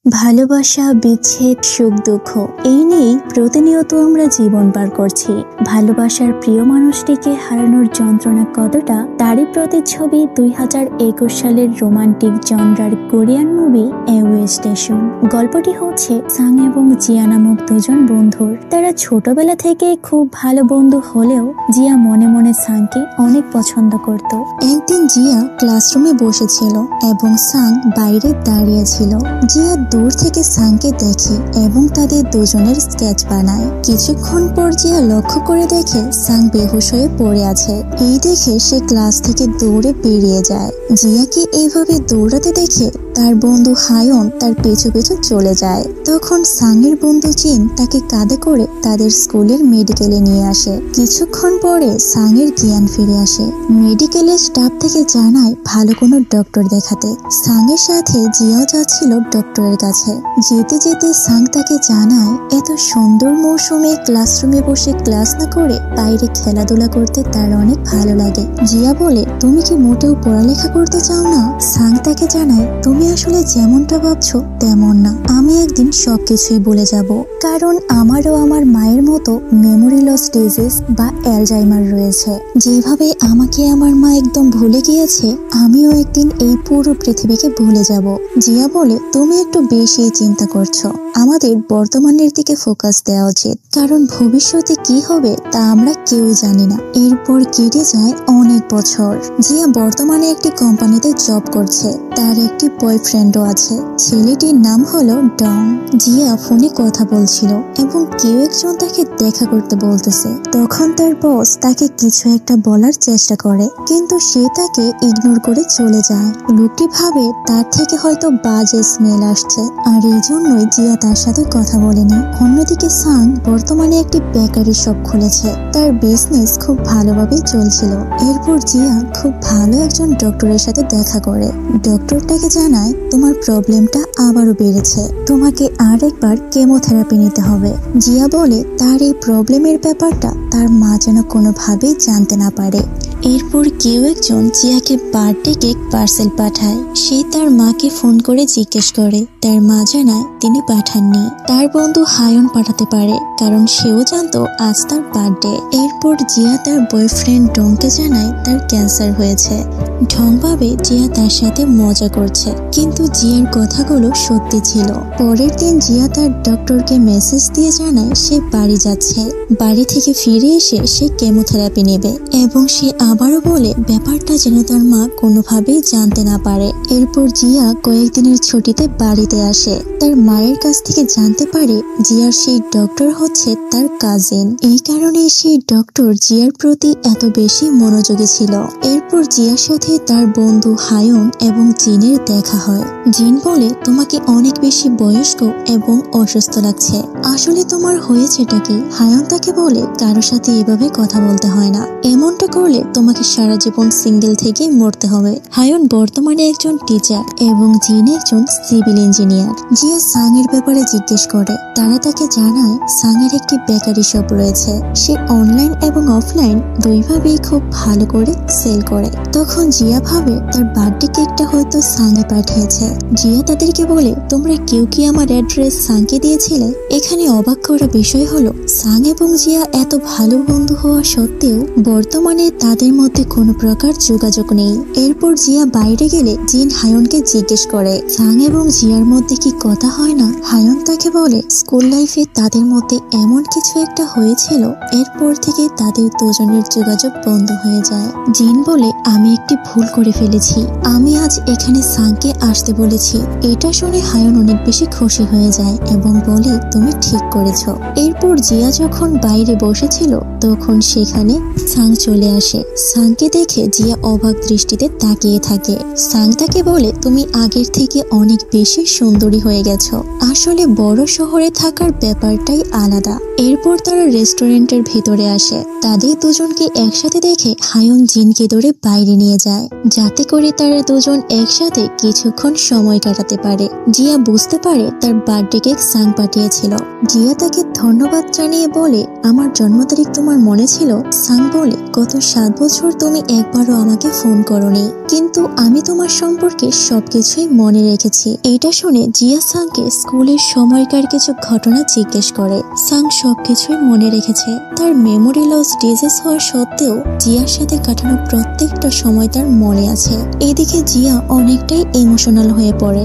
ভালোবাসা, বিচ্ছেদ, সুখ দুঃখ এই নিয়েই প্রতিনিয়ত আমরা জীবন পার করছি। ভালোবাসার প্রিয় মানুষটিকে হারানোর যন্ত্রণা কতটা, তারই প্রতিচ্ছবি 2021 সালের রোমান্টিক জনরার কোরিয়ান মুভি এওয়ে স্টেশন। গল্পটি হচ্ছে সাং এবং জিয়া নামক দুজন বন্ধুর। তারা ছোটবেলা থেকে খুব ভালো বন্ধু হলেও জিয়া মনে মনে সাংকে অনেক পছন্দ করত। একদিন জিয়া ক্লাসরুমে বসেছিল এবং সাং বাইরে দাঁড়িয়েছিল। জিয়া দূর থেকে সাংকে দেখে এবং তাদের দুজনের স্কেচ বানায়। কিছুক্ষণ পর জিয়া লক্ষ্য করে দেখে সাং বেহুশ হয়ে পড়ে আছে। এই দেখে সে ক্লাস থেকে দৌড়ে বেরিয়ে যায়। জিয়াকে এইভাবে দৌড়াতে দেখে তার বন্ধু হায়ন তার পেছু পেছু চলে যায়। তখন সাংয়ের বন্ধু জিন তাকে কাঁধে করে তাদের স্কুলের মেডিকেলে নিয়ে আসে। কিছুক্ষণ পরে সাংয়ের জ্ঞান ফিরে আসে। মেডিকেলের স্টাফ থেকে জানায় ভালো কোনো ডক্টর দেখাতে। সাংয়ের সাথে জিয়াও যাচ্ছিল ডক্টরের কাছে। যেতে যেতে সাং তাকে জানায় এত সুন্দর মৌসুমে ক্লাসরুমে বসে ক্লাস না করে বাইরে খেলাধুলা করতে তার অনেক ভালো লাগে। জিয়া বলে, তুমি কি মোটেও পড়ালেখা করতে চাও না? সাং তাকে জানায়, তুমি আসলে যেমনটা ভাবছো তেমন না। আমি একদিন সবকিছুই ভুলে যাব, কারণ আমারও আমার মায়ের মতো মেমোরি লস ডিজিজ বা অ্যালজাইমার রয়েছে। যেভাবে আমাকে আমার মা একদম ভুলে গিয়েছে, আমিও একদিন এই পুরো পৃথিবীকে ভুলে যাব। জিয়া বলে, তুমি একটু বেশি চিন্তা করছো। আমাদের বর্তমানের দিকে ফোকাস দেওয়া উচিত, কারণ ভবিষ্যতে কি হবে তা আমরা কেউই জানি না। এরপর কেটে যায় অনেক বছর। জিয়া বর্তমানে একটি কোম্পানিতে জব করছে। তার একটি বয়ফ্রেন্ডও আছে। ছেলেটির নাম হলো ডং। জিয়া ফোনে কথা বলছিল এবং কেউ একজন তাকে দেখা করতে বলতেছে। তখন তার বস তাকে কিছু একটা বলার চেষ্টা করে, কিন্তু সে তাকে ইগনোর করে চলে যায়। লোকটি ভাবে তার থেকে হয়তো বাজে স্মেল আসছে, আর এই জন্যই জিয়া তার সাথে কথা বলেনি। অন্যদিকে সাং বর্তমানে একটি বেকারি শপ খুলেছে। তার বিজনেস খুব ভালোভাবে চলছিল। এরপর জিয়া খুব ভালো একজন ডক্টরের সাথে দেখা করে। ডক্টরটাকে জানায়, তোমার প্রবলেমটা আবারও বেড়েছে, তোমাকে আরেকবার কেমোথেরাপি নিতে হবে। জিয়া বলে তার এই প্রবলেমের ব্যাপারটা তার মা যেন কোনোভাবেই জানতে না পারে। এরপর কেউ একজন জিয়াকে বার্থডে কেক পার্সেল পাঠায়। সে তার মাকে ফোন করে জিজ্ঞেস করে, তার মা জানায় তিনি পাঠাননি। তার বন্ধু হায়ন পাঠাতে পারে, কারণ সেও জানতো আজ তার বার্থডে। এরপর জিয়া তার বয়ফ্রেন্ড ডংকে জানায় তার ক্যান্সার হয়েছে। ঢং ভাবে জিয়া তার সাথে মজা করছে, কিন্তু জিয়ার কথাগুলো সত্যি ছিল। পরের দিন জিয়া তার ডক্টরকে মেসেজ দিয়ে জানায় সে বাড়ি যাচ্ছে। বাড়ি থেকে ফিরে এসে সে কেমোথেরাপি নেবে এবং সে আবারও বলে ব্যাপারটা যেন তার মা কোনোভাবেই জানতে না পারে। এরপর জিয়া কয়েকদিনের ছুটিতে বাড়িতে আসে। তার মায়ের কাছ থেকে জানতে পারে জিয়ার সেই ডক্টর হচ্ছে তার কাজিন। এই কারণে সেই ডক্টর জিয়ার প্রতি এত বেশি মনোযোগী ছিল। এরপর জিয়ার সাথে তার বন্ধু হায়ন এবং জিনের দেখা হয়। জিন বলে, তোমাকে অনেক বেশি বয়স্ক এবং অসুস্থ লাগছে, আসলে তোমার হয়েছেটা কি? হায়ন তাকে বলে, কারো সাথে এভাবে কথা বলতে হয় না, এমনটা করলে তোমাকে সারা জীবন সিঙ্গেল থেকে মরতে হবে। হায়ন বর্তমানে একজন টিচার এবং জিন একজন সিভিল ইঞ্জিনিয়ার। জিয়া সাং এর ব্যাপারে জিজ্ঞেস করে। তারা তাকে জানায় সাং এর একটি বেকারি শপ রয়েছে। সে অনলাইন এবং অফলাইন দুইভাবেই খুব ভালো করে সেল করে। তখন জিয়া ভাবে তার বার্থডে কেকটা হয়তো সাংয়ে পাঠিয়েছে। জিয়া তাদেরকে বলে, তোমরা কেউ কি আমার অ্যাড্রেস সাংকে দিয়েছিলে? এখানে অবাক করা বিষয় হলো সাং এবং জিয়া এত ভালো বন্ধু হওয়া সত্ত্বেও বর্তমানে তাদের মধ্যে কোনো প্রকার যোগাযোগ নেই। এরপর জিয়া বাইরে গেলে জিন হায়নকে জিজ্ঞেস করে, সাং এবং জিয়ার মধ্যে কি কথা হয় না? হায়ন তাকে বলে, স্কুল লাইফে তাদের মধ্যে এমন কিছু একটা হয়েছিল, এরপর থেকে তাদের দুজনের যোগাযোগ বন্ধ হয়ে যায়। জিন বলে, আমি একটি ভুল করে ফেলেছি, আমি আজ এখানে সাংকে আসতে বলেছি। এটা শুনে হায়ন অনেক বেশি খুশি হয়ে যায় এবং বলে, তুমি ঠিক করেছো। এরপর জিয়া যখন বাইরে বসেছিল তখন সেখানে সাং চলে আসে। সাংকে দেখে জিয়া অবাক দৃষ্টিতে তাকিয়ে থাকে। সাং তাকে বলে, তুমি আগের থেকে অনেক বেশি সুন্দরী হয়ে গেছো। আসলে বড় শহরে থাকার ব্যাপারটাই আলাদা। এরপর তারা রেস্টুরেন্টের ভেতরে আসে। তাদের দুজনকে একসাথে দেখে হায়ন জিনকে ধরে বাইরে নিয়ে যায়, যাতে করে তারা দুজন একসাথে কিছুক্ষণ সময় কাটাতে পারে। জিয়া বুঝতে পারে তার বার্থডে কেক সাং পাঠিয়েছিল। জিয়া তাকে ধন্যবাদ জানিয়ে বলে, আমার জন্ম তারিখ তোমার মনে ছিল? সাং বলে, গত 7 বছর তুমি একবারও আমাকে ফোন করোনি, কিন্তু আমি তোমার সম্পর্কে সবকিছুই মনে রেখেছি। এটা শুনে জিয়া সাংকে স্কুলের সময়কার কিছু ঘটনা জিজ্ঞেস করে। সাং সবকিছুই মনে রেখেছে। তার মেমোরি লস ডিজিজ হওয়ার সত্ত্বেও জিয়ার সাথে কাটানো প্রত্যেকটা সময় তার মনে আছে। এদিকে জিয়া অনেকটাই ইমোশনাল হয়ে পড়ে।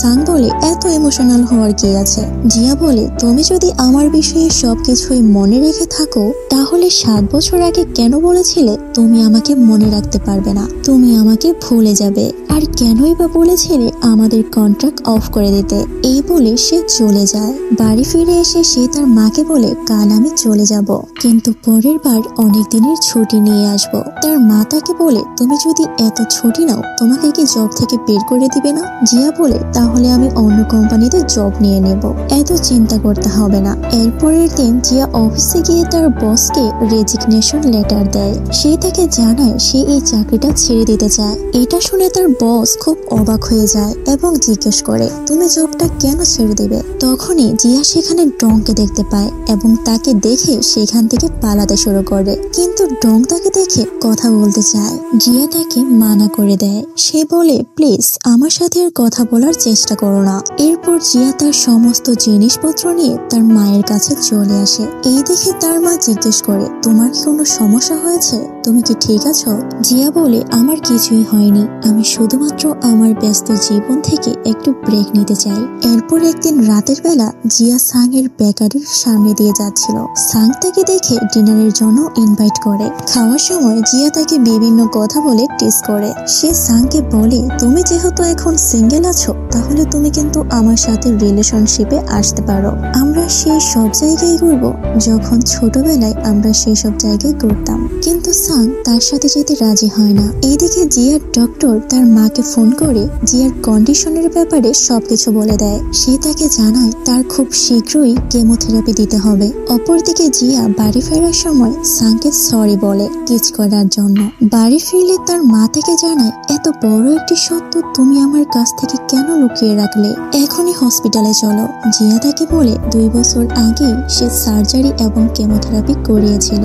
সাং বলে, এত ইমোশনাল হওয়ার কি আছে? জিয়া বলে, তুমি যদি আমার বিষয়ে সবকিছুই মনে রেখে থাকো, তাহলে 7 বছর আগে কেন বলেছিলে তুমি আমাকে মনে রাখতে পারবে না, তুমি আমাকে ভুলে যাবে? আর কেনই বা বলেছিলে আমাদের কন্ট্রাক্ট অফ করে দিতে? এই বলে সে চলে যায়। বাড়ি ফিরে এসে সে তার মাকে বলে, কাল আমি চলে যাব, কিন্তু পরের বার অনেক দিনের ছুটি নিয়ে আসব। তার মা তাকে বলে, তুমি যদি এত ছুটি নাও, তোমাকে কি জব থেকে বের করে দিবে না? জিয়া বলে, তাহলে আমি অন্য কোম্পানিতে জব নিয়ে নেব, এত চিন্তা করতে হবে না। এরপরের দিন জিয়া অফিসে গিয়ে তার বসকে রেজিগনেশন লেটার দেয়। সে তাকে জানায় সে এই চাকরিটা ছেড়ে দিতে চায়। এটা শুনে তার বস খুব অবাক হয়ে যায় এবং জিজ্ঞেস করে, তুমি জবটা কেন ছেড়ে দেবে? তখনই জিয়া সেখানে ডংকে দেখতে পায় এবং তাকে দেখে সেখান থেকে পালাতে শুরু করে, কিন্তু ডং তাকে দেখে কথা বলতে চায়। জিয়া তাকে মানা করে দেয়। সে বলে, প্লিজ আমার সাথে আর কথা বলার চেষ্টা করো না। এরপর জিয়া তার সমস্ত জিনিসপত্র নিয়ে তার মায়ের কাছে চলে আসে। এই দেখে তার মা জিজ্ঞেস করে, তোমার কি কোনো সমস্যা হয়েছে? তুমি কি ঠিক আছো? জিয়া বলে, আমার কিছুই হয়নি, আমি শুধুমাত্র আমার ব্যস্ত জীবন থেকে একটু ব্রেক নিতে চাই। এরপর একদিন রাতের বেলা জিয়া সাং এর বেকারির সামনে দিয়ে যাচ্ছিল। সাং তাকে দেখে ডিনারের জন্য ইনভাইট করে। খাওয়ার সময় জিয়া তাকে বিভিন্ন কথা বলে টিজ করে। সে সাংকে বলে, তুমি যেহেতু এখন সিঙ্গেল আছো, তাহলে তুমি কিন্তু আমার সাথে রিলেশনশিপে আসতে পারো। আমরা সেই সব জায়গায় ঘুরবো যখন ছোটবেলায় আমরা সেই সব জায়গায় ঘুরতাম। কিন্তু সাং তার সাথে যেতে রাজি হয় না। এইদিকে জিয়ার ডক্টর তার মাকে ফোন করে জিয়ার কন্ডিশনের ব্যাপারে সবকিছু বলে দেয়। সে তাকে জানায় তার খুব শীঘ্রই কেমোথেরাপি দিতে হবে। অপরদিকে জিয়া বাড়ি ফেরার সময় সাংকে সরি বলে কিস করার জন্য। বাড়ি ফিরলে তার মা তাকে জানায়, এত বড় একটি সত্য তুমি আমার কাছ থেকে কেন লুকিয়ে রাখলে? এখনই হসপিটালে চলো। জিয়া তাকে বলে 2 বছর আগেই সে সার্জারি এবং কেমোথেরাপি করিয়েছিল,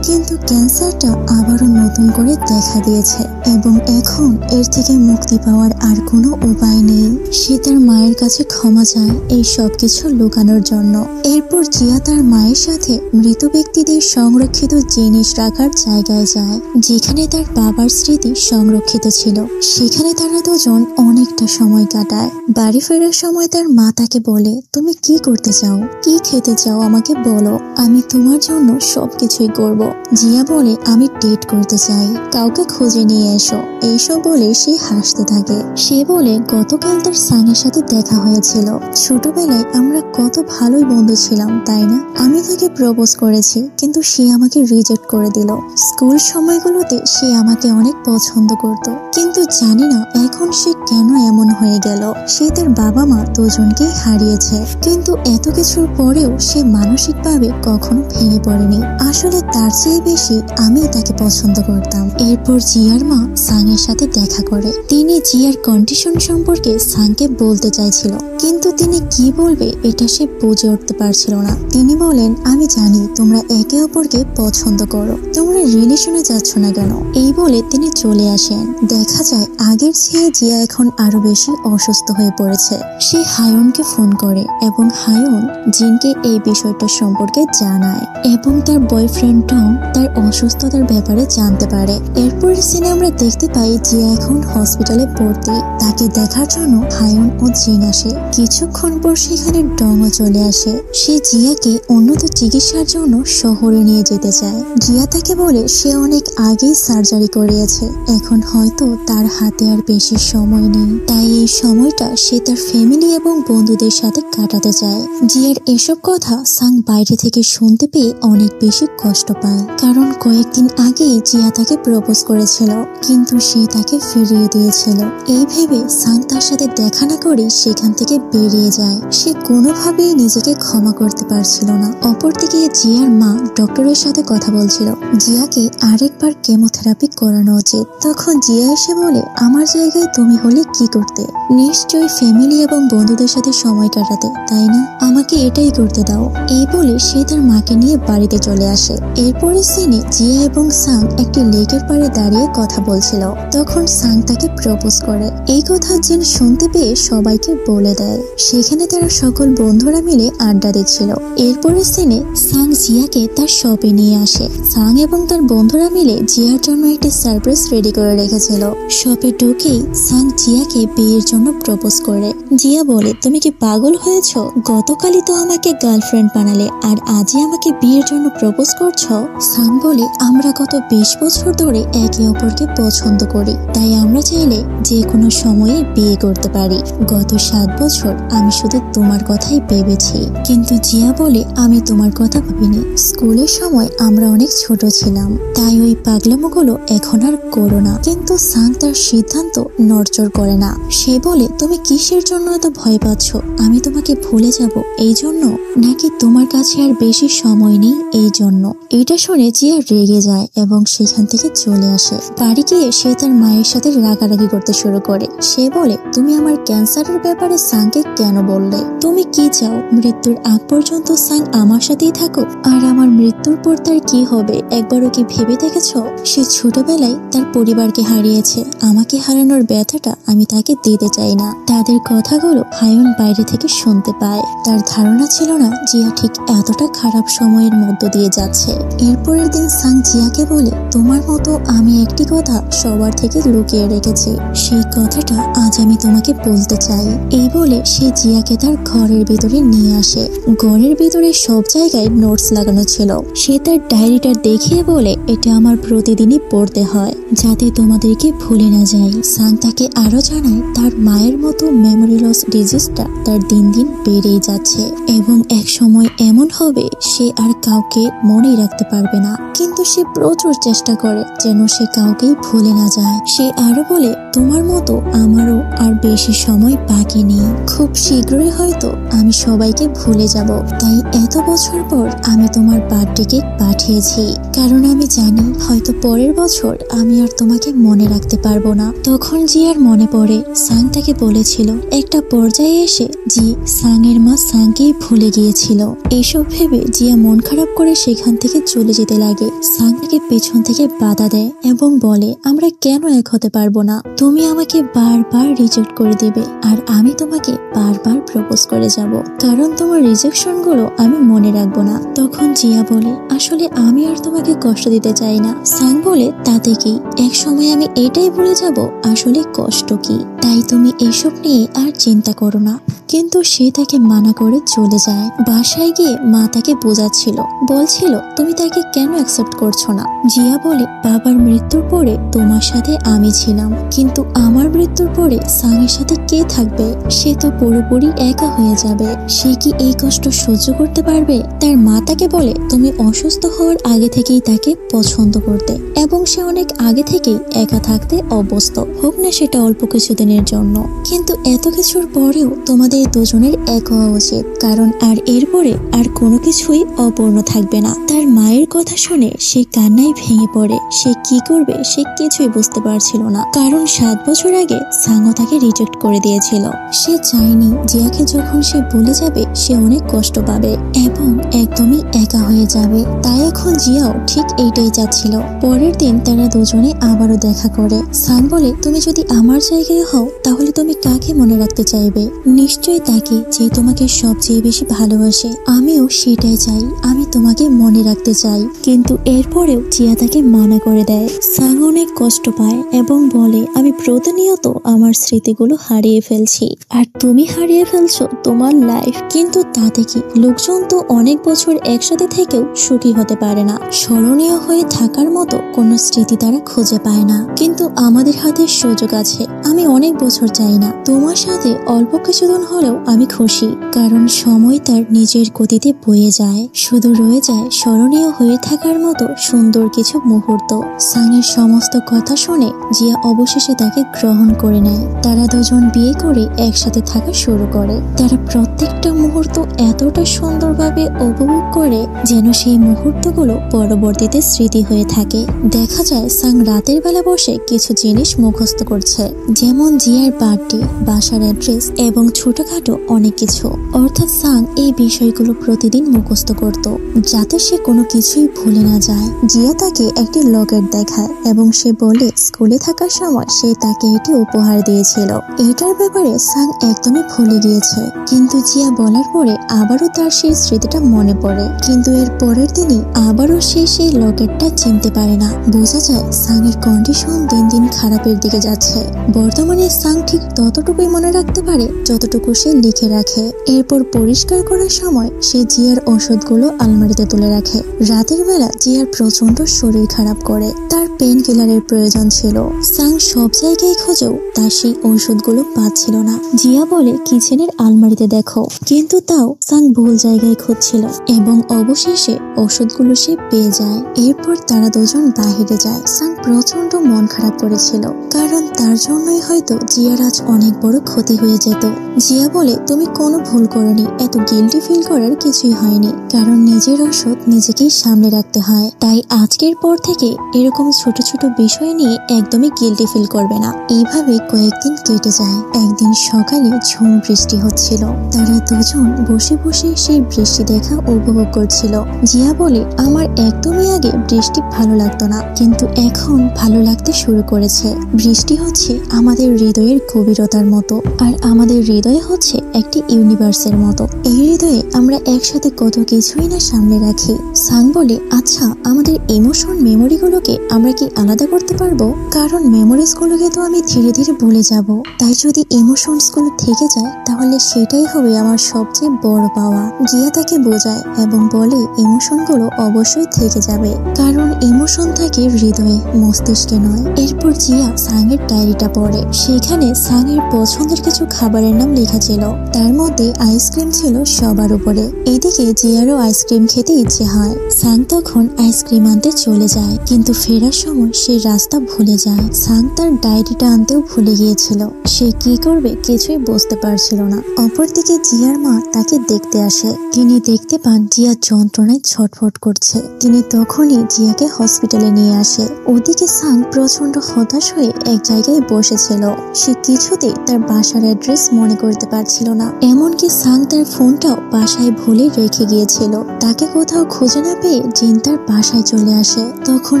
কিন্তু ক্যান্সারটা আবারও নতুন করে দেখা দিয়েছে এবং এখন এর থেকে মুক্তি পাওয়ার আর কোনো উপায় নেই। সে তার মায়ের কাছে ক্ষমা চায় এই সবকিছু লুকানোর জন্য। এরপর জিয়া তার মায়ের সাথে মৃত ব্যক্তিদের সংরক্ষিত জিনিস রাখার জায়গায় যায়, যেখানে তার বাবার স্মৃতি সংরক্ষিত ছিল। সেখানে তারা দুজন অনেকটা সময় কাটায়। বাড়ি ফেরার সময় তার মা তাকে বলে, তুমি কি করতে চাও, কি খেতে চাও আমাকে বলো, আমি তোমার জন্য সবকিছুই করব। জিয়া বলে, আমি ডেট করতে চাই, কাউকে খুঁজে নিয়ে এসো। এইসব বলে সে হাসতে থাকে। সে বলে, গতকাল তার সাংয়ের সাথে দেখা হয়েছিল। ছোটবেলায় আমরা কত ভালোই বন্ধু ছিলাম, তাই না? আমি তাকে প্রপোজ করেছি, কিন্তু সে আমাকে রিজেক্ট করে দিল। স্কুল সময়গুলোতে সে আমাকে অনেক পছন্দ করত, কিন্তু জানি না এখন সে কেন এমন হয়ে গেল। সে তার বাবা মা দুজনকেই হারিয়েছে, কিন্তু এত কিছুর পরেও সে মানসিকভাবে কখনো ভেঙে পড়েনি। আসলে তার চেয়ে বেশি আমি তাকে পছন্দ করতাম। এরপর জিয়ার মা সাংয়ের সাথে দেখা করে। তিনি জিয়ার কন্ডিশন সম্পর্কে সাংকে বলতে চাইছিল, কিন্তু তিনি কি বলবে এটা সে বুঝে উঠতে পারছিল না। তিনি বলেন, আমি জানি তোমরা একে অপরকে পছন্দ করো, তোমরা রিলেশনে যাচ্ছ না কেন? এই বলে তিনি চলে আসেন। দেখা যায় আগের চেয়ে জিয়া এখন আরো বেশি অসুস্থ হয়ে পড়েছে। সে হায়নকে ফোন করে এবং হায়ন জিনকে এই বিষয়টা সম্পর্কে জানায় এবং তার বয়ফ্রেন্ড টম তার অসুস্থতার ব্যাপারে জানতে পারে। এরপর সিনে আমরা দেখতে পাই জিয়া এখন হসপিটালে ভর্তি। তাকে দেখার জন্য হায়ন ও জিন আসে। কিছুক্ষণ পর সেখানে ডংও চলে আসে। সে জিয়াকে উন্নত চিকিৎসার জন্য শহরে নিয়ে যেতে চায়। জিয়া তাকে বলে সে অনেক আগেই সার্জারি করিয়েছে, এখন হয়তো তার হাতে আর বেশি সময় নেই, তাই এই সময়টা সে তার ফ্যামিলি এবং বন্ধুদের সাথে কাটাতে চায়। জিয়ার এসব কথা সাং বাইরে থেকে শুনতে পেয়ে অনেক বেশি কষ্ট পায়, কারণ কয়েকদিন আগে আগেই জিয়া তাকে প্রপোজ করেছিল, কিন্তু সে তাকে ফিরিয়ে দিয়েছিল। এই ভেবে সাং তার সাথে দেখা না করে সেখান থেকে বেরিয়ে যায়। সে কোনোভাবেই নিজেকে ক্ষমা করতে পারছিল না। অপরদিকে জিয়ার মা ডক্টরের সাথে কথা বলছিল, জিয়াকে আরেকবার কেমোথেরাপি করানো উচিত। তখন জিয়া এসে বলে, আমার জায়গায় তুমি হলে কি করতে? নিশ্চয়ই ফ্যামিলি এবং বন্ধুদের সাথে সময় কাটাতে, তাই না? আমাকে এটাই করতে দাও। এই বলে সে তার মাকে নিয়ে বাড়িতে চলে আসে। এরপরে সিনে জিয়া এবং সাং একটি লেকের পাড়ে দাঁড়িয়ে কথা বলছিল। তখন সাং তাকে প্রপোজ করে। এই কথা জেন শুনতে পেয়ে সবাইকে বলে দেয়। সেখানে তারা সকল বন্ধুরা মিলে আড্ডা দিচ্ছিল। এরপরে সিনে সাং জিয়াকে তার শপে নিয়ে আসে। সাং এবং তার বন্ধুরা মিলে জিয়ার জন্য একটি সারপ্রাইজ রেডি করে রেখেছিল। শপে ঢুকেই সাং জিয়াকে বিয়ের জন্য প্রপোজ করে। জিয়া বলে, তুমি কি পাগল হয়েছো? গতকালই তো আমাকে গার্লফ্রেন্ড বানালে, আর আজই আমাকে বিয়ের জন্য প্রপোজ করছো? সাং বলে, আমরা গত 20 বছর ধরে একে অপরকে পছন্দ করি, তাই আমরা চাইলে যে কোনো সময়ে বিয়ে করতে পারি। গত 7 বছর আমি শুধু তোমার কথাই ভেবেছি। কিন্তু জিয়া বলে, আমি তোমার কথা ভাবিনি। স্কুলের সময় আমরা অনেক ছোট ছিলাম, তাই ওই পাগলামোগুলো এখন আর করো না। কিন্তু সাং তার সিদ্ধান্ত নড়চড় করে না। সে বলে, তুমি কিসের জন্য এত ভয় পাচ্ছ? আমি তোমাকে ভুলে যাব এই জন্য, নাকি তোমার কাছে আর বেশি সময় নেই এই জন্য? এটা শুনে জিয়া রেগে যায় এবং সেখান থেকে চলে আসে। বাড়ি গিয়ে সে তার মায়ের সাথে রাগারাগি করতে শুরু করে। সে বলে, তুমি আমার ক্যান্সারের ব্যাপারে সাংকে কেন বললে? তুমি কি চাও মৃত্যুর আগ পর্যন্ত সাং আমার সাথেই থাকুক? আর আমার মৃত্যুর পর তার কি হবে একবারও কি ভেবে দেখেছো? সে ছোটবেলায় তার পরিবারকে হারিয়েছে। আমাকে হারানোর ব্যথাটা আমি তাকে দিতে চাই না। তাদের কথাগুলো হায়ন বাইরে থেকে শুনতে পায়। তার ধারণা ছিল না জিয়া ঠিক এতটা খারাপ সময়ের মধ্য দিয়ে যাচ্ছে। এরপরের দিন সাং জিয়াকে বলে, তোমার মতো আমি একটি কথা সবার থেকে লুকিয়ে রেখেছি, সেই কথাটা আজ আমি তোমাকে বলতে চাই। এই বলে সে জিয়াকে তার ঘরের ভিতরে নিয়ে আসে। ঘরের ভিতরে সব জায়গায় নোটস লাগানো ছিল। সে তার ডায়েরিটা দেখিয়ে বলে, এটা আমার প্রতিদিনই পড়তে হয়, যাতে তোমাদেরকে ভুলে না যাই। সাং তাকে আরো জানায় তার মায়ের মতো মেমোরি লস ডিজিজটা তার দিন দিন বেড়েই যাচ্ছে এবং এক সময় এমন হবে সে আর কাউকে মনে রাখতে পারবে না। কিন্তু সে প্রচুর চেষ্টা করে যেন সে কাউকেই ভুলে না যায়। সে আরো বলে, তোমার মতো আমারও আর বেশি সময় বাকি নেই। খুব শীঘ্রই হয়তো আমি সবাইকে ভুলে যাব। তাই এত বছর পর আমি তোমার বার্থডে কেক পাঠিয়েছি, কারণ আমি জানি হয়তো পরের বছর আমি আর তোমাকে মনে রাখতে পারবো না। তখন জিয়ার মনে পড়ে সাং তাকে বলেছিল একটা পর্যায়ে এসে জি সাং এর মা সাংকেই ভুলে গিয়েছিল। এইসব ভেবে জিয়া মন খারাপ করে সেখান থেকে চলে যেতে লাগে। সাং তাকে পেছন থেকে বাধা দেয় এবং বলে, আমরা কেন এক হতে পারবো না? তুমি আমাকে বারবার রিজেক্ট করে দিবে আর আমি তোমাকে বারবার প্রপোজ করে যাব, কারণ তোমার রিজেকশন গুলো আমি মনে রাখবো না। তখন জিয়া বলে, আসলে আমি আর তোমাকে কষ্ট দিতে চাই না। সাং বলে, তাতে কি, এক সময় আমি এটাই ভুলে যাব আসলে কষ্ট কি। তাই তুমি এসব নিয়ে আর চিন্তা করো না। কিন্তু সে তাকে মানা করে চলে যায়। বাসায় গিয়ে মা তাকে বোঝাচ্ছিল, বলছিল তুমি তাকে কেন অ্যাকসেপ্ট করছো না? জিয়া বলে, বাবার মৃত্যুর পরে তোমার সাথে আমি ছিলাম, কিন্তু আমার মৃত্যুর পরে সাংয়ের সাথে কে থাকবে? সে তো পুরোপুরি একা হয়ে যাবে। সে কি এই কষ্ট সহ্য করতে পারবে? তার মা তাকে বলে, তুমি অসুস্থ হওয়ার আগে থেকেই তাকে পছন্দ করতে এবং সে অনেক আগে থেকেই একা থাকতে অভ্যস্ত, হোক না সেটা অল্প কিছুদিনের জন্য। কিন্তু এত কিছুর পরেও তোমাদের দুজনের এক হওয়া উচিত, কারণ আর এরপরে আর কোনো কিছুই অপূর্ণ থাকবে না। তার মায়ের কথা শুনে সে কান্নায় ভেঙে পড়ে। সে কি করবে সে কিছুই বুঝতে পারছিল না, কারণ 7 বছর আগে সাংও তাকে রিজেক্ট করে দিয়েছিল। সে চায়নি জিয়াকে যখন সে ভুলে যাবে সে অনেক কষ্ট পাবে এবং একদমই একা হয়ে যাবে। তাই এখন জিয়াও ঠিক এইটাই চাচ্ছিল। পরের দিন তারা দুজনে আবারও দেখা করে। সাং বলে, তুমি যদি আমার জায়গায় হও তাহলে তুমি কাকে মনে রাখতে চাইবে? নিশ্চয়ই তাকে যে তোমাকে সবচেয়ে বেশি ভালোবাসে। আমিও সেটাই চাই, আমি তোমাকে মনে রাখতে চাই। কিন্তু এরপরেও জিয়া তাকে মানা করে দেয়। সাং অনেক কষ্ট পায় এবং বলে, আমি প্রতিনিয়ত আমার স্মৃতিগুলো হারিয়ে ফেলছি আর তুমি হারিয়ে ফেলছো তোমার লাইফ। কিন্তু তাতে কি, লোকজন তো অনেক বছর একসাথে থেকেও সুখী হতে পারে না। স্মরণীয় হয়ে থাকার মতো কোনো স্মৃতি তারা খুঁজে পায় না। কিন্তু আমাদের হাতে সুযোগ আছে। আমি অনেক বছর চাই না, তোমার সাথে অল্প কিছুদিন হলেও আমি খুশি, কারণ সময় তার নিজের গতিতে বয়ে যায়। শুধু রয়ে যায় স্মরণীয় হয়ে থাকার মতো সুন্দর সুন্দর কিছু মুহূর্ত। সাংয়ের সমস্ত কথা শুনে জিয়া অবশেষে তাকে গ্রহণ করে নেয়। তারা দুজন বিয়ে করে একসাথে থাকা শুরু করে। তারা প্রত্যেকটা মুহূর্ত এতটা সুন্দরভাবে উপভোগ করে যেন সেই মুহূর্তগুলো পরবর্তীতে স্মৃতি হয়ে থাকে। দেখা যায় সাং রাতের বেলা বসে কিছু জিনিস মুখস্থ করছে, যেমন জিয়ার বার্থডে, বাসার অ্যাড্রেস এবং ছোটখাটো অনেক কিছু। অর্থাৎ সাং এই বিষয়গুলো প্রতিদিন মুখস্থ করত যাতে সে কোনো কিছুই ভুলে না যায়। জিয়া তাকে একটি লকেট দেখায় এবং সে বলে স্কুলে থাকার সময় সে তাকে এটি উপহার দিয়েছিল। এটার ব্যাপারে সাং একদমই ভুলে গিয়েছে, কিন্তু জিয়া বলার পরে আবারও তার সেই স্মৃতিটা মনে পড়ে। কিন্তু এর পরের দিনই আবারও সে সেই লকেটটা চিনতে পারে না। বোঝা যায় সাংয়ের কন্ডিশন দিন দিন খারাপের দিকে যাচ্ছে। বর্তমানে সাং ঠিক ততটুকুই মনে রাখতে পারে যতটুকু সে লিখে রাখে। এরপর পরিষ্কার করার সময় সে জিয়ার ওষুধগুলো আলমারিতে তুলে রাখে। রাতের বেলা জিয়ার প্রচন্ড শরীর খারাপ করে, তার পেন কিলারের প্রয়োজন ছিল। সাং সব জায়গায় খোঁজেও তার সেই ওষুধগুলো পাচ্ছিল না। জিয়া বলে কিচেনের আলমারিতে দেখো, কিন্তু তাও সাং ভুল জায়গায় খুঁজছিল এবং অবশেষে ওষুধগুলো সে পেয়ে যায়। এরপর তারা দুজন বাহিরে যায়। সাং প্রচন্ড মন খারাপ করেছিল, কারণ তার জন্যই হয়তো জিয়ার আজ অনেক বড় ক্ষতি হয়ে যেত। জিয়া বলে তুমি কোনো ভুল করনি, এত গিল্টি ফিল করার কিছুই হয়নি, কারণ নিজের ওষুধ নিজেকেই সামলে রাখতে হয়। তাই আজকের পর থেকে এরকম ছোট ছোট বিষয় নিয়ে একদমই গিল্টি ফিল করবে না। এইভাবে কয়েকদিন কেটে যায়। একদিন সকালে ঝুম বৃষ্টি হচ্ছিল। তারা দুজন বসে বসে সেই বৃষ্টি দেখা উপভোগ করছিল। জিয়া বলে আমার একদমই আগে বৃষ্টি ভালো লাগতো না, কিন্তু এখন ভালো লাগতে শুরু করেছে। বৃষ্টি হচ্ছে আমাদের হৃদয়ের গভীরতার মতো, আর আমাদের হৃদয় হচ্ছে একটি ইউনিভার্সের মতো। এই হৃদয়ে আমরা একসাথে কত কিছুই না সামলে রাখি। সাং বলে আচ্ছা, আমাদের ইমোশন মেমোরিগুলোকে আমরা কি আলাদা করতে পারবো? কারণ মেমোরিজ গুলোকে তো আমি ধীরে ধীরে ভুলে যাব। তাই যদি ইমোশনস গুলো থেকে যায় তাহলে সেটাই হবে আমার সবচেয়ে বড় পাওয়া। জিয়া তাকে বোঝায় এবং বলে ইমোশন গুলো অবশ্যই থেকে যাবে, কারণ ইমোশন থাকে হৃদয়ে, মস্তিষ্কে নয়। এরপর জিয়া সাংয়ের ডায়েরিটা পড়ে। সেখানে সাংয়ের পছন্দের কিছু খাবারের নাম লেখা ছিল, তার মধ্যে আইসক্রিম ছিল সবার উপরে। এদিকে জিয়ারও আইসক্রিম খেতে ইচ্ছে হয়। সাং তখন আইসক্রিম আনতে চলে যায়, কিন্তু ফেরার সময় সে রাস্তা ভুলে যায়। সাং তার ডায়েরিটা আনতেও ভুলে গিয়েছিল। সে কি করবে কিছুই বুঝতে পারছিল না। অপরদিকে জিয়ার মা তাকে দেখতে আসে। তিনি দেখতে পান জিয়া যন্ত্রণায় ছটফট করছে। তিনি তখনই জিয়াকে হসপিটালে নিয়ে আসে। ওদিকে সাং প্রচন্ড হতাশ হয়ে এক জায়গায় বসেছিল। সে কিছুতেই তার বাসার অ্যাড্রেস মনে করতে পারছিল না। এমনকি সাং তার ফোনটাও বাসায় ভুলে রেখে গিয়েছিল। তাকে কোথাও খুঁজে না পেয়ে জিন তার বাসায় চলে আসে। তখন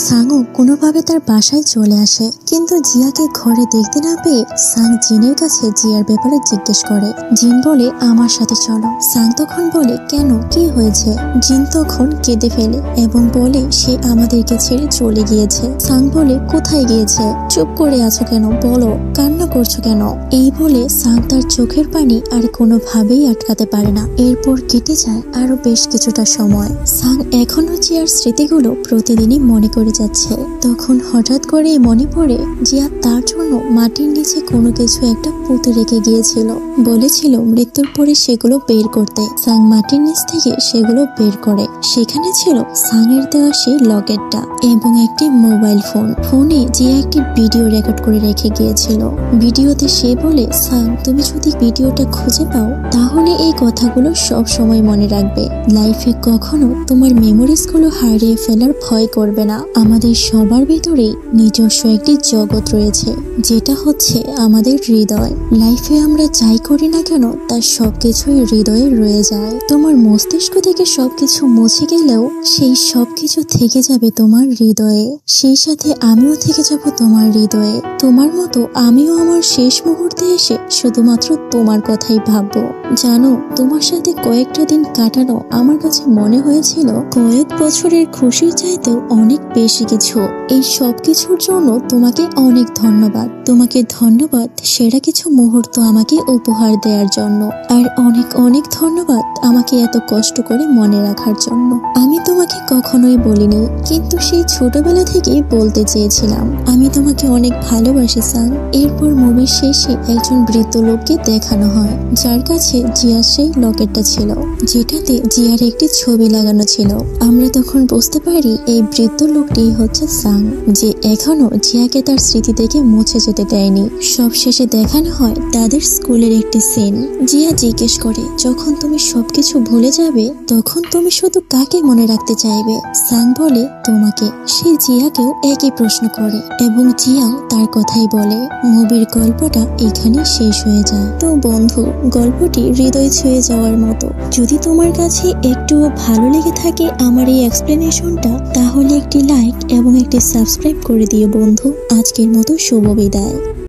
সাংও কোনোভাবে তার বাসায় চলে আসে, কিন্তু জিয়াকে ঘরে দেখতে না পেয়ে সাং জিনের কাছে জিয়ার ব্যাপারে জিজ্ঞেস করে। জিন বলে আমার সাথে চলো। সাং তখন বলে কেন, কি হয়েছে? জিন তখন কেঁদে ফেলে এবং বলে সে আমাদেরকে ছেড়ে চলে গিয়েছে। সাং বলে কোথায় গিয়েছে? চুপ করে আছো কেন, বলো, কান্না করছো কেন? এই বলে সাং তার চোখের পানি আর কোনোভাবেই আটকাতে পারে না। এরপর কেটে যায় আরো বেশ কিছুটা সময়। সাং এখনো জিয়ার স্মৃতিগুলো প্রতিদিনই মনে করে যাচ্ছে। তখন হঠাৎ করে মনে পড়ে জিয়া তার জন্য মাটির নিচে কোনো কিছু একটা পুঁতে রেখে গিয়েছিল। বলেছিল মৃত্যুর পরে সেগুলো বের করতে। সাং মাটির নিচ থেকে সেগুলো বের করে। সেখানে ছিল সাংয়ের দেওয়া সেই লকেটটা এবং একটি মোবাইল ফোন। ফোনে জিয়া একটি ভিডিও রেকর্ড করে রেখে গিয়েছিল। ভিডিওতে সে বলে সাং তুমি যদি ভিডিওটা খুঁজে পাও তাহলে এই কথাগুলো সব সময় মনে রাখবে। লাইফে কখনো তোমার মেমোরিজ গুলো হারিয়ে ফেলার ভয় করবে না। আমাদের সবার ভেতরেই নিজস্ব একটি জগৎ রয়েছে, যেটা হচ্ছে আমাদের হৃদয়। লাইফে আমরা যাই করি না কেন তার সবকিছুই হৃদয়ে রয়ে যায়। তোমার মস্তিষ্ক থেকে সবকিছু মুছে গেলেও সেই সবকিছু থেকে যাবে তোমার হৃদয়ে। সেই সাথে আমিও থেকে যাব তোমার হৃদয়ে। তোমার মতো আমিও আমার শেষ মুহূর্তে এসে শুধুমাত্র তোমার কথাই ভাববো। জানো, তোমার সাথে কয়েকটা দিন কাটানো আমার কাছে মনে হয়েছিল কয়েক বছরের খুশির চাইতেও অনেক বেশি কিছু। এই সব কিছুর জন্য তোমাকে অনেক ধন্যবাদ। তোমাকে ধন্যবাদ সেরা কিছু মুহূর্ত আমাকে উপহার দেওয়ার জন্য, আর অনেক অনেক ধন্যবাদ আমাকে এত কষ্ট করে মনে রাখার জন্য। আমি তোমাকে কখনোই বলিনি, কিন্তু সেই ছোটবেলা থেকেই বলতে চেয়েছিলাম আমি তোমাকে অনেক ভালোবাসি সাং। এরপর মুভির শেষে একজন বৃদ্ধ লোককে দেখানো হয়, যার কাছে জিয়ার সেই লকেটটা ছিল, যেটাতে জিয়ার একটি ছবি লাগানো ছিল। আমরা তখন বুঝতে পারি এই বৃদ্ধ লোকটি হচ্ছে সাং, যে এখনো জিয়াকে তার স্মৃতি থেকে মুছে যেতে দেয়নি। সবশেষে দেখানো হয় তাদের স্কুলের একটি সিন। জিয়া জিজ্ঞেস করে, যখন তুমি সবকিছু ভুলে যাবে তখন তুমি শুধু কাকে মনে রাখতে চাইবে? সাং বলে, তোমাকে। সে জিয়াকেও একই প্রশ্ন করে এবং জিয়াও তার কথাই বলে। মুভির গল্পটা এখানে শেষ হয়ে যায়। তো বন্ধু, গল্পটি হৃদয় ছুঁয়ে যাওয়ার মতো। যদি তোমার কাছে একটুও ভালো লেগে থাকে আমার এই এক্সপ্লেনেশনটা, তাহলে একটি লাইক এবং একটি সাবস্ক্রাইব করে দিও বন্ধু। আজকের মতো শুভ বিদায়।